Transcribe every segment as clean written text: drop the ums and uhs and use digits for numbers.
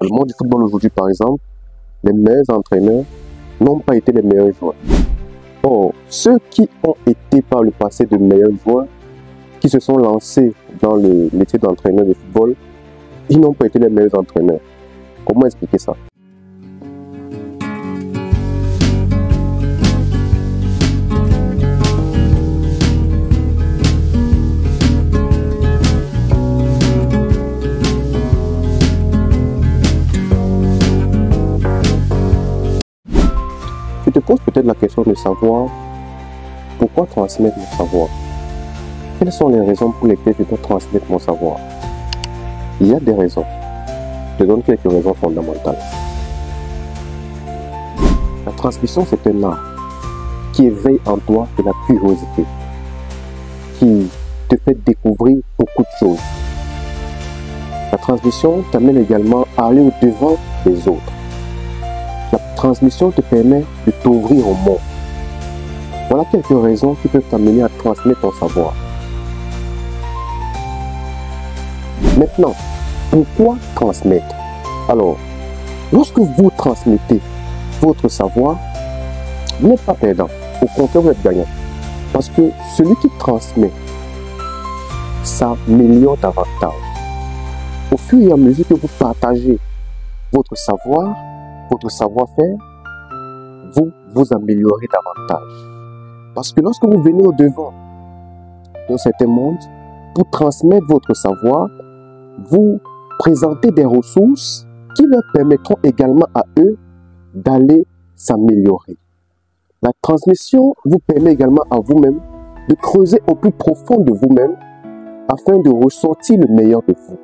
Dans le monde du football aujourd'hui, par exemple, les meilleurs entraîneurs n'ont pas été les meilleurs joueurs. Or, ceux qui ont été par le passé de meilleurs joueurs, qui se sont lancés dans le métier d'entraîneur de football, ils n'ont pas été les meilleurs entraîneurs. Comment expliquer ça? Tu te poses peut-être la question de savoir pourquoi transmettre mon savoir. Quelles sont les raisons pour lesquelles je dois transmettre mon savoir? Il y a des raisons. Je te donne quelques raisons fondamentales. La transmission, c'est un art qui éveille en toi de la curiosité, qui te fait découvrir beaucoup de choses. La transmission t'amène également à aller au-devant des autres. La transmission te permet de t'ouvrir au monde. Voilà quelques raisons qui peuvent t'amener à transmettre ton savoir. Maintenant, pourquoi transmettre? Alors, lorsque vous transmettez votre savoir, vous n'êtes pas perdant. Au contraire, vous êtes gagnant. Parce que celui qui transmet s'améliore davantage. Au fur et à mesure que vous partagez votre savoir, votre savoir-faire, vous vous améliorez davantage. Parce que lorsque vous venez au-devant d'un certain monde, pour transmettre votre savoir, vous présentez des ressources qui leur permettront également à eux d'aller s'améliorer. La transmission vous permet également à vous-même de creuser au plus profond de vous-même afin de ressortir le meilleur de vous.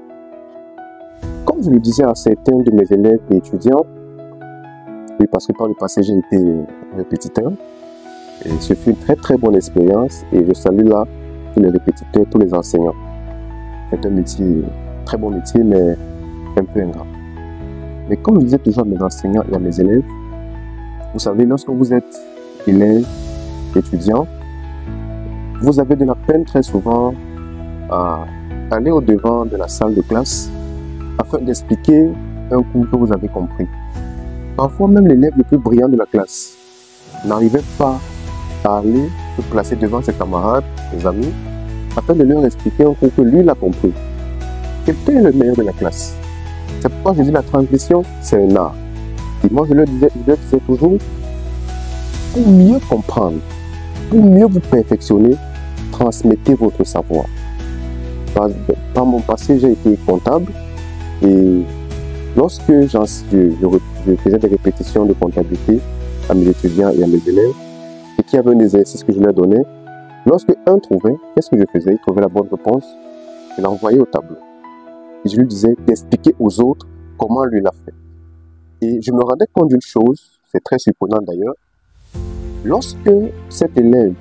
Comme je le disais à certains de mes élèves et étudiants, oui, parce que par le passé j'ai été répétiteur, et ce fut une très bonne expérience et je salue là tous les répétiteurs, tous les enseignants. C'est un métier, très bon métier, mais un peu ingrat. Mais comme je disais toujours à mes enseignants et à mes élèves, vous savez, lorsque vous êtes élève, étudiant, vous avez de la peine très souvent à aller au-devant de la salle de classe afin d'expliquer un cours que vous avez compris. Parfois même l'élève le plus brillant de la classe n'arrivait pas à aller se placer devant ses camarades, ses amis, afin de leur expliquer un cours que lui l'a compris. Quelqu'un est le meilleur de la classe. C'est pourquoi je dis la transmission, c'est un art. Et moi je leur disais toujours, pour mieux comprendre, pour mieux vous perfectionner, transmettez votre savoir. Par mon passé, j'ai été comptable et lorsque je faisais des répétitions de comptabilité à mes étudiants et à mes élèves, et qu'il y avait un exercice que je leur donnais, lorsque un trouvait, qu'est-ce que je faisais? Il trouvait la bonne réponse, je l'envoyais au tableau. Et je lui disais d'expliquer aux autres comment lui l'a fait. Et je me rendais compte d'une chose, c'est très surprenant d'ailleurs, lorsque cet élève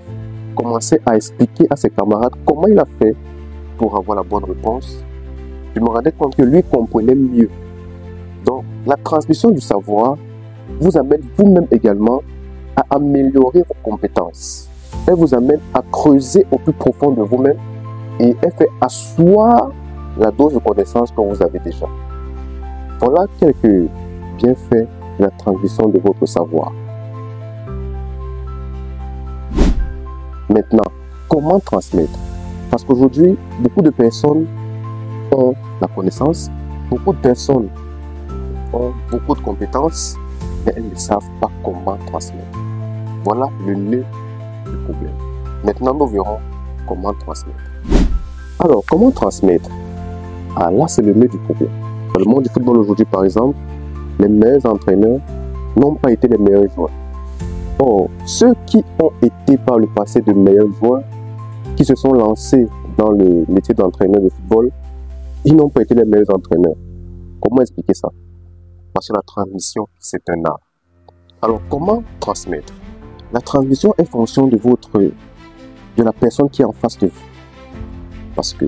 commençait à expliquer à ses camarades comment il a fait pour avoir la bonne réponse, je me rendais compte que lui comprenait mieux. Donc, la transmission du savoir vous amène vous-même également à améliorer vos compétences. Elle vous amène à creuser au plus profond de vous-même et elle fait asseoir la dose de connaissances que vous avez déjà. Voilà quelques bienfaits de la transmission de votre savoir. Maintenant, comment transmettre? Parce qu'aujourd'hui, beaucoup de personnes ont la connaissance, beaucoup de personnes ont beaucoup de compétences, mais elles ne savent pas comment transmettre. Voilà le nœud du problème. Maintenant, nous verrons comment transmettre. Alors, comment transmettre? Ah, là, c'est le nœud du problème. Dans le monde du football aujourd'hui, par exemple, les meilleurs entraîneurs n'ont pas été les meilleurs joueurs. Or, ceux qui ont été par le passé de meilleurs joueurs, qui se sont lancés dans le métier d'entraîneur de football, ils n'ont pas été les meilleurs entraîneurs. Comment expliquer ça? Parce que la transmission, c'est un art. Alors, comment transmettre? La transmission est fonction de la personne qui est en face de vous. Parce que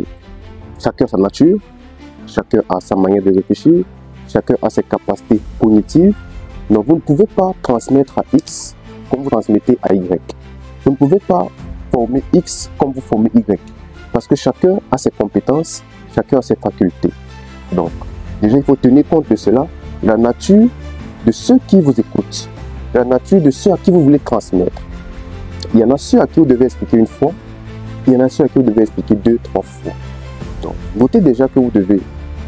chacun a sa nature, chacun a sa manière de réfléchir, chacun a ses capacités cognitives. Donc, vous ne pouvez pas transmettre à X comme vous transmettez à Y. Vous ne pouvez pas former X comme vous formez Y. Parce que chacun a ses compétences, chacun a ses facultés. Donc, déjà, il faut tenir compte de cela la nature de ceux qui vous écoutent, la nature de ceux à qui vous voulez transmettre. Il y en a ceux à qui vous devez expliquer une fois, il y en a ceux à qui vous devez expliquer 2, 3 fois. Donc, notez déjà que vous devez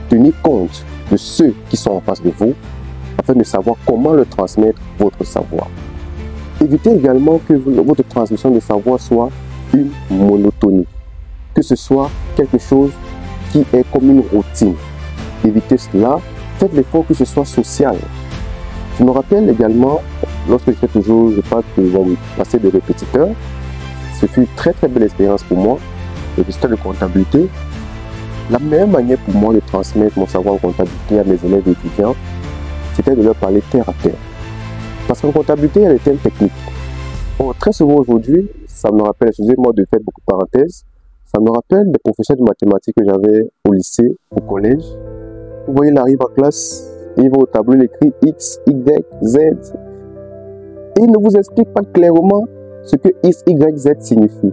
tenir compte de ceux qui sont en face de vous afin de savoir comment leur transmettre votre savoir. Évitez également que votre transmission de savoir soit une monotonie, que ce soit quelque chose qui est comme une routine. Évitez cela, faites l'effort que ce soit social. Je me rappelle également, lorsque j'étais toujours, je pense que j'ai passé de répétiteur, ce fut une très belle expérience pour moi, répétiteur de comptabilité. La meilleure manière pour moi de transmettre mon savoir en comptabilité à mes élèves et étudiants, c'était de leur parler terre à terre. Parce qu'en comptabilité, il y a des thèmes techniques. Or, très souvent aujourd'hui, ça me rappelle, excusez-moi de faire beaucoup de parenthèses, ça me rappelle des professeurs de mathématiques que j'avais au lycée, au collège. Vous voyez, il arrive en classe, il va au tableau, il écrit X, Y, Z. Et il ne vous explique pas clairement ce que X, Y, Z signifie.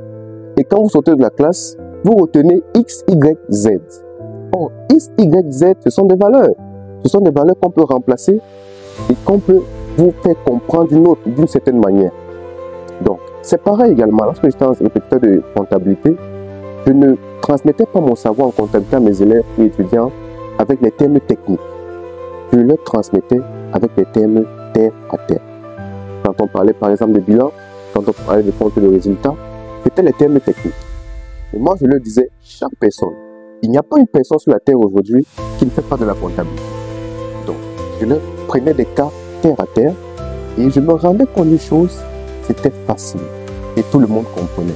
Et quand vous sortez de la classe, vous retenez X, Y, Z. Or, X, Y, Z, ce sont des valeurs. Ce sont des valeurs qu'on peut remplacer et qu'on peut vous faire comprendre d'une certaine manière. Donc, c'est pareil également. Lorsque j'étais en répétiteur de comptabilité, je ne transmettais pas mon savoir en comptabilité à mes élèves et étudiants avec les termes techniques. Je leur transmettais avec les termes terre à terre. Quand on parlait par exemple de bilan, quand on parlait de compte de résultat, c'était les termes techniques. Et moi, je leur disais, chaque personne, il n'y a pas une personne sur la terre aujourd'hui qui ne fait pas de la comptabilité. Donc, je leur prenais des cas terre à terre et je me rendais compte d'une chose, c'était facile et tout le monde comprenait.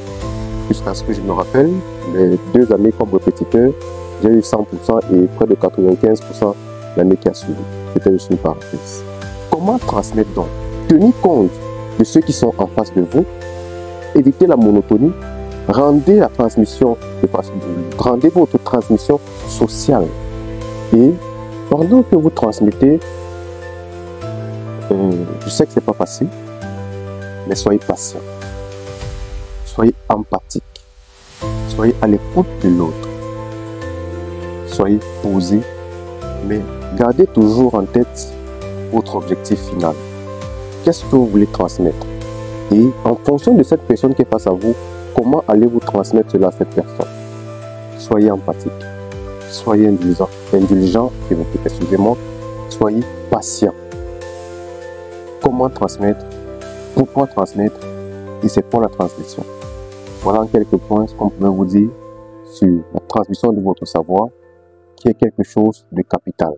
Jusqu'à ce que je me rappelle, les 2 années comme répétiteur, j'ai eu 100% et près de 95% l'année qui a suivi. C'était juste une parenthèse. Comment transmettre donc? Tenir compte de ceux qui sont en face de vous, éviter la monotonie, rendez votre transmission sociale. Et pendant que vous transmettez, je sais que c'est pas facile, mais soyez patient, soyez empathique, soyez à l'écoute de l'autre, soyez posé, mais gardez toujours en tête votre objectif final. Qu'est-ce que vous voulez transmettre? Et en fonction de cette personne qui est face à vous, comment allez-vous transmettre cela à cette personne? Soyez empathique, soyez indulgent, excusez-moi, soyez patient. Comment transmettre? Pourquoi transmettre? Et c'est pour la transmission. Voilà en quelques points ce qu'on peut vous dire sur la transmission de votre savoir, qui est quelque chose de capital.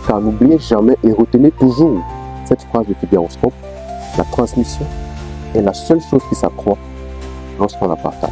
Car n'oubliez jamais et retenez toujours cette phrase de Figaro-scope, la transmission est la seule chose qui s'accroît lorsqu'on la partage.